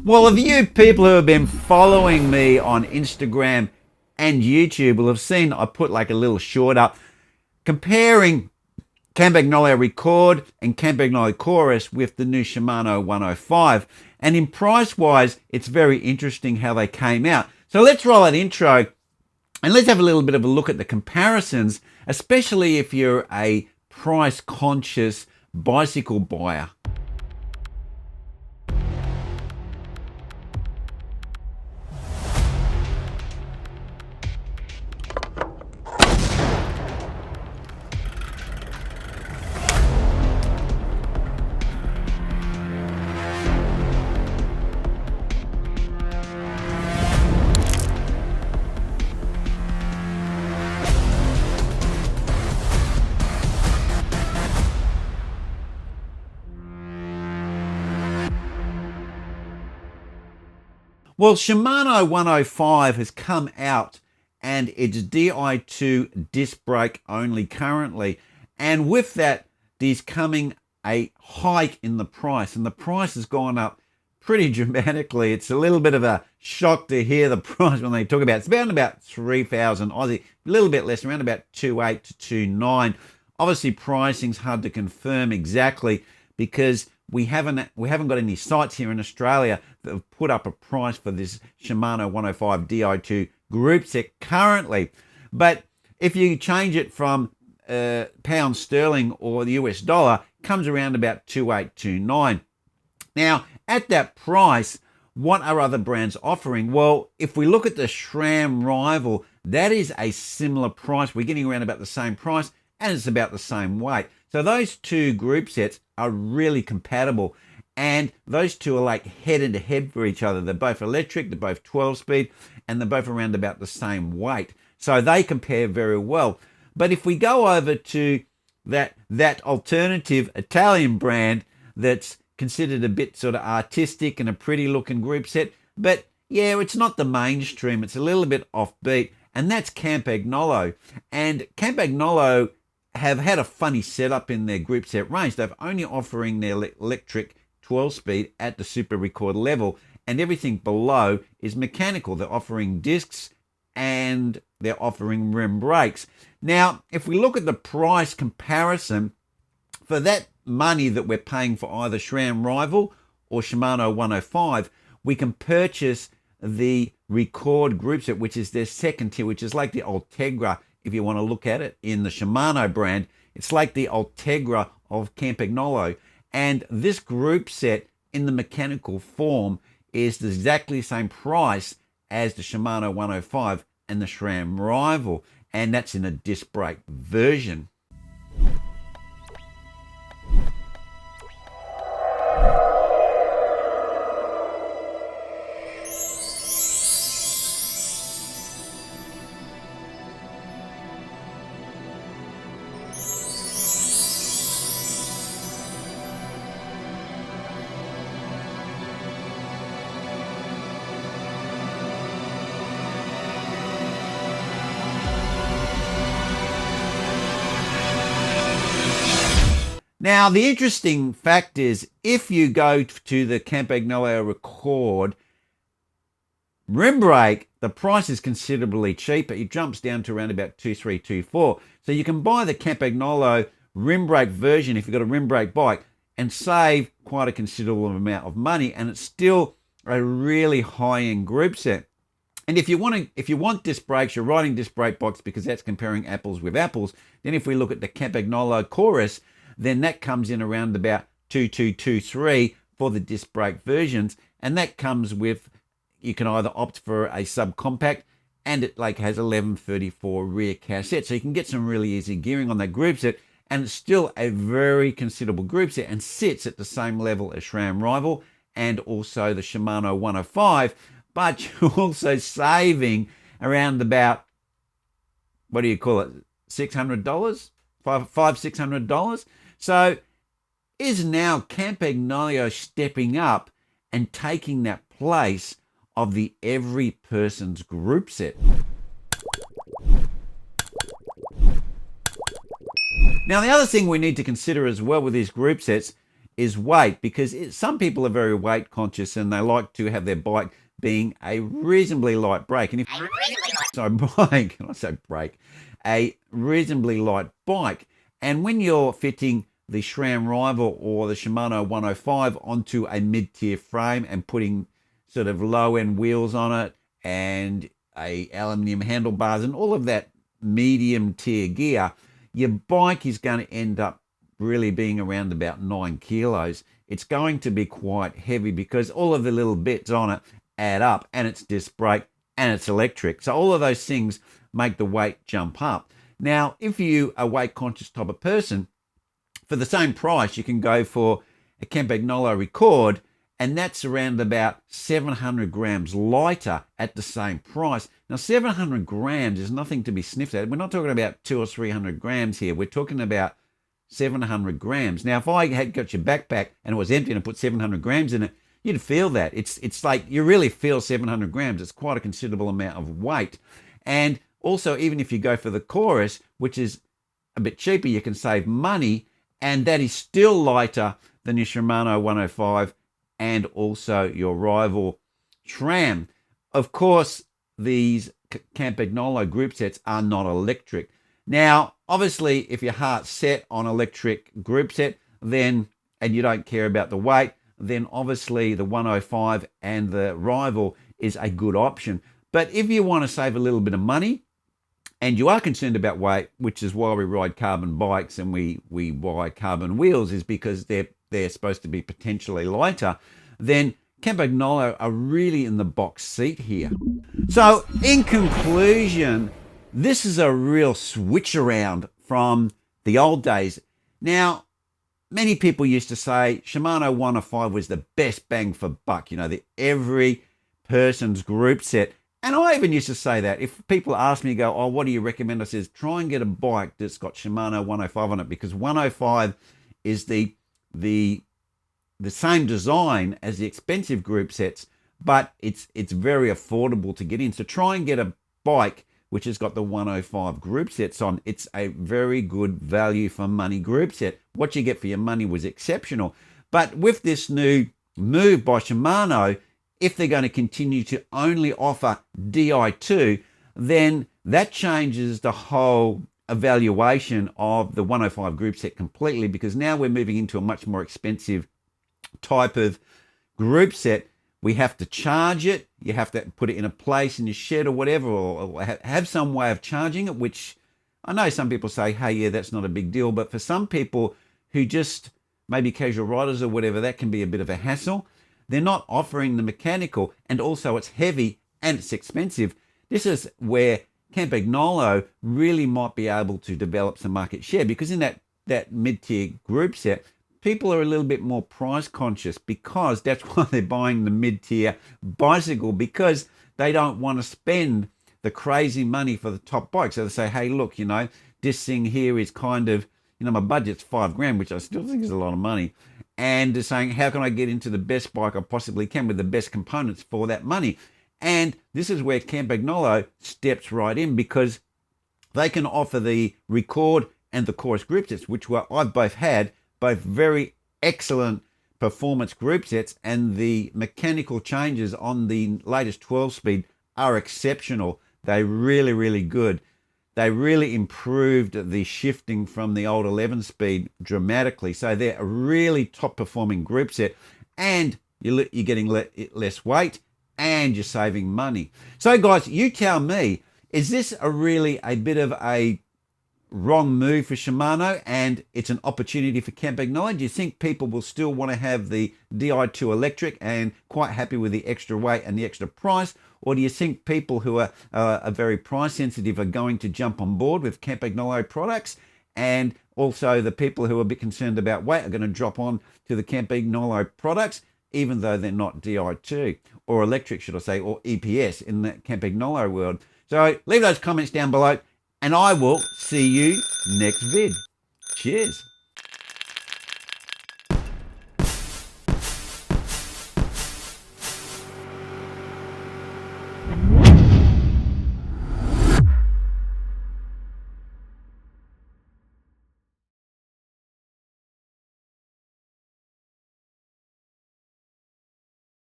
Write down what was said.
Well, a few people who have been following me on Instagram and YouTube will have seen I put like a little short up comparing Campagnolo Record and Campagnolo Chorus with the new Shimano 105. And in price wise, it's very interesting how they came out. So let's roll that intro and let's have a little bit of a look at the comparisons, especially if you're a price conscious bicycle buyer. Well, Shimano 105 has come out and it's Di2 disc brake only currently. And with that, there's coming a hike in the price, and the price has gone up pretty dramatically. It's a little bit of a shock to hear the price when they talk about it. It's about 3,000 Aussie, a little bit less, around about 2.8 to 2.9. Obviously, pricing's hard to confirm exactly because we haven't got any sites here in Australia that have put up a price for this Shimano 105 Di2 group set currently. But if you change it from pound sterling or the US dollar, comes around about 2.829. Now, at that price, what are other brands offering? Well, if we look at the SRAM rival, that is a similar price. We're getting around about the same price and it's about the same weight. So those two group sets are really compatible, and those two are like head to head for each other. They're both electric, they're both 12 speed, and they're both around about the same weight. So they compare very well. But if we go over to that alternative Italian brand that's considered a bit sort of artistic and a pretty looking group set, but yeah, it's not the mainstream, it's a little bit offbeat, and that's Campagnolo. And Campagnolo have had a funny setup in their group set range. They're only offering their electric 12 speed at the super record level, and everything below is mechanical. They're offering discs and they're offering rim brakes. Now, if we look at the price comparison for that money that we're paying for either SRAM Rival or Shimano 105, we can purchase the Record group set, which is their second tier, which is like the Ultegra. If you want to look at it in the Shimano brand, it's like the Ultegra of Campagnolo. And this group set in the mechanical form is exactly the same price as the Shimano 105 and the SRAM Rival. And that's in a disc brake version. Now, the interesting fact is, if you go to the Campagnolo Record rim brake, the price is considerably cheaper. It jumps down to around about 2,324. So you can buy the Campagnolo rim brake version if you've got a rim brake bike and save quite a considerable amount of money, and it's still a really high-end group set. And if you want disc brakes, you're riding disc brake bikes because that's comparing apples with apples. Then if we look at the Campagnolo Chorus, then that comes in around about 2,223 for the disc brake versions, and that comes with, you can either opt for a subcompact, and it like has 1134 rear cassette, so you can get some really easy gearing on that group set, and it's still a very considerable group set and sits at the same level as SRAM Rival and also the Shimano 105, but you're also saving around about, what do you call it, $600, $600. So is now Campagnolo stepping up and taking that place of the every person's group set? Now, the other thing we need to consider as well with these group sets is weight, because some people are very weight conscious and they like to have their bike being a reasonably light brake. And if a reasonably light bike. And when you're fitting the SRAM Rival or the Shimano 105 onto a mid-tier frame and putting sort of low-end wheels on it and a aluminium handlebars and all of that medium-tier gear, your bike is going to end up really being around about 9 kilos. It's going to be quite heavy because all of the little bits on it add up, and it's disc brake and it's electric. So all of those things make the weight jump up. Now, if you are a weight conscious type of person, for the same price, you can go for a Campagnolo Record, and that's around about 700 grams lighter at the same price. Now, 700 grams is nothing to be sniffed at. We're not talking about 200 or 300 grams here. We're talking about 700 grams. Now, if I had got your backpack and it was empty and I put 700 grams in it, you'd feel that. It's like you really feel 700 grams. It's quite a considerable amount of weight. And also, even if you go for the Chorus, which is a bit cheaper, you can save money, and that is still lighter than your Shimano 105 and also your rival SRAM. Of course, these Campagnolo group sets are not electric. Now, obviously, if your heart's set on electric group set, then, and you don't care about the weight, then obviously the 105 and the rival is a good option. But if you want to save a little bit of money, and you are concerned about weight, which is why we ride carbon bikes and we buy carbon wheels, is because they're supposed to be potentially lighter, then Campagnolo are really in the box seat here. So in conclusion, this is a real switch around from the old days. Now, many people used to say Shimano 105 was the best bang for buck, you know, the every person's group set. And I even used to say that. If people ask me, go, oh, what do you recommend? I says, try and get a bike that's got Shimano 105 on it, because 105 is the same design as the expensive group sets, but it's very affordable to get in. So try and get a bike which has got the 105 group sets on. It's a very good value for money group set. What you get for your money was exceptional. But with this new move by Shimano, if they're going to continue to only offer Di2, then that changes the whole evaluation of the 105 group set completely, because now we're moving into a much more expensive type of group set. We have to charge it. You have to put it in a place in your shed or whatever, or have some way of charging it, which I know some people say, hey, yeah, that's not a big deal. But for some people who just maybe casual riders or whatever, that can be a bit of a hassle. They're not offering the mechanical, and also it's heavy and it's expensive. This is where Campagnolo really might be able to develop some market share, because in that mid-tier group set, people are a little bit more price conscious, because that's why they're buying the mid-tier bicycle, because they don't want to spend the crazy money for the top bike. So they say, hey, look, you know, this thing here is kind of, you know, my budget's $5,000, which I still think is a lot of money. And they're saying, how can I get into the best bike I possibly can with the best components for that money? And this is where Campagnolo steps right in, because they can offer the Record and the Chorus group sets, which I've both had, both very excellent performance group sets, and the mechanical changes on the latest 12-speed are exceptional. They're really, really good. They really improved the shifting from the old 11-speed dramatically. So they're a really top-performing group set, and you're getting less weight, and you're saving money. So, guys, you tell me, is this really a bit of a wrong move for Shimano, and it's an opportunity for Campagnolo? Do you think people will still want to have the Di2 electric and quite happy with the extra weight and the extra price? Or do you think people who are very price sensitive are going to jump on board with Campagnolo products, and also the people who are a bit concerned about weight are going to drop on to the Campagnolo products, even though they're not Di2 or electric, should I say, or EPS in the Campagnolo world? So leave those comments down below, and I will see you next vid. Cheers.